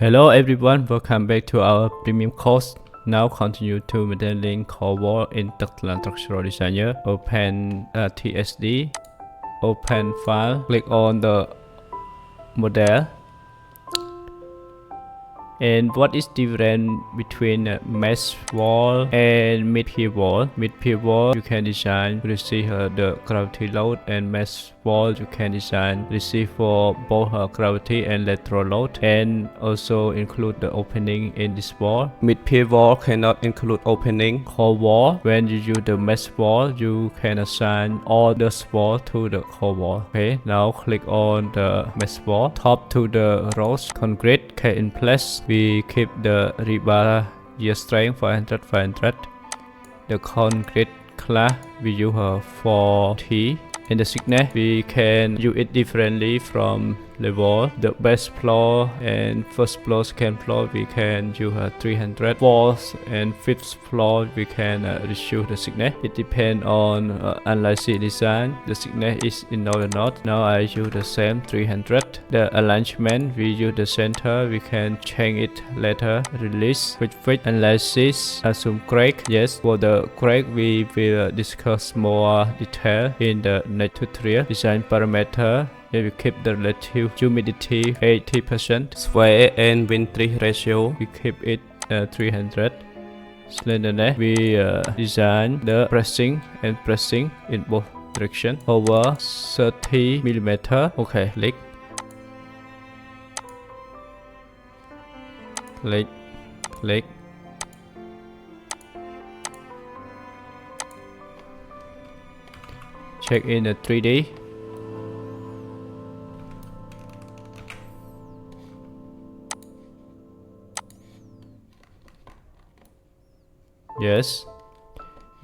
Hello everyone, welcome back to our premium course. Now continue to modeling core wall in Tekla Structural Designer. Open TSD, open file, click on the model. And what is different between a mesh wall and mid-pier wall? Mid-pier wall you can design to receive the gravity load, and mesh wall you can design receive for both gravity and lateral load, and also include the opening in this wall. Mid-pier wall cannot include opening. Core wall, when you use the mesh wall, you can assign all the wall to the core wall. Okay, now click on the mesh wall. Top to the rows, concrete, K in place. We keep the rebar yield strength 500. The concrete class we use 4T. And the thickness we can use it differently from the wall. The base floor and first floor, second floor we can use 300. Fourth and fifth floor we can reduce the thickness. It depends on analysis design. The thickness is in or not. Now I use the same 300. The alignment we use the center. We can change it later. Release with fit analysis. Assume crack. Yes, for the crack we will discuss more detail in the next tutorial. Design parameter. Here we keep the relative humidity 80%. Sway and wind ratio we keep it 300. Slenderness we design the pressing and pressing in both direction over 30 mm. Okay, click. Check in the 3D. Yes.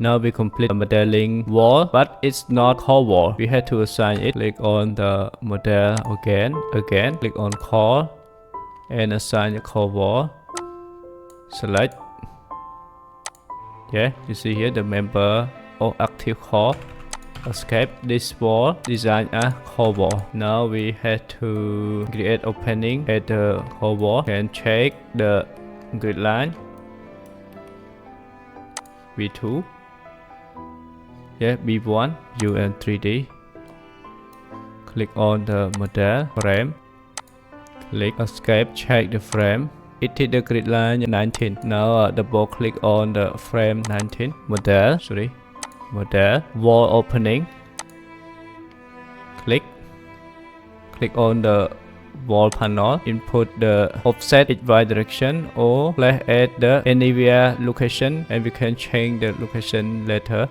Now we complete the modeling wall, but it's not core wall. We had to assign it. Click on the model again. Click on core and assign the core wall. Select. Yeah, you see here the member of active core. Escape this wall, design a core wall. Now we had to create opening at the core wall. Can check the grid line. V2. Yeah, B1, view and 3D. Click on the model frame. Click escape, check the frame. It is the grid line 19. Now double click on the frame 19. Model wall opening. Click on the wall panel. Input the offset its y direction or place at the anywhere location, and we can change the location later.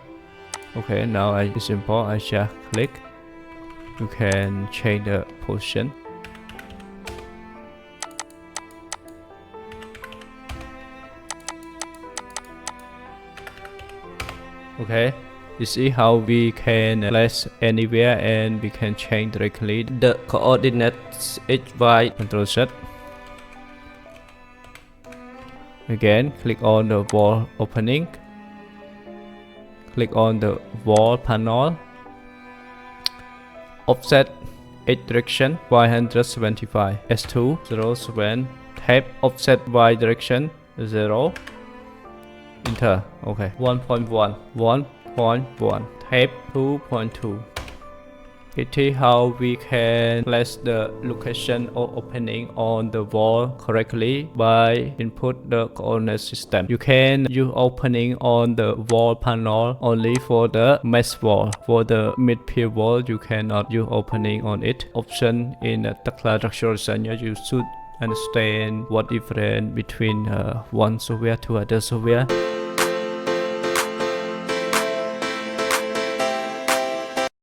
Okay, now it's simple. I just click. You can change the position. Okay, you see how we can place anywhere and we can change directly the coordinates XY. Control Z. Again, click on the wall opening. Click on the wall panel. Offset X direction 175. S2 07. Type offset Y direction 0. Enter. Okay. 1.1. Type 2.2. It is how we can place the location of opening on the wall correctly by input the coordinate system. You can use opening on the wall panel only for the mesh wall. For the mid-pier wall, you cannot use opening on it. Option in the Tekla Structural Designer, you should understand what difference between one software to other software.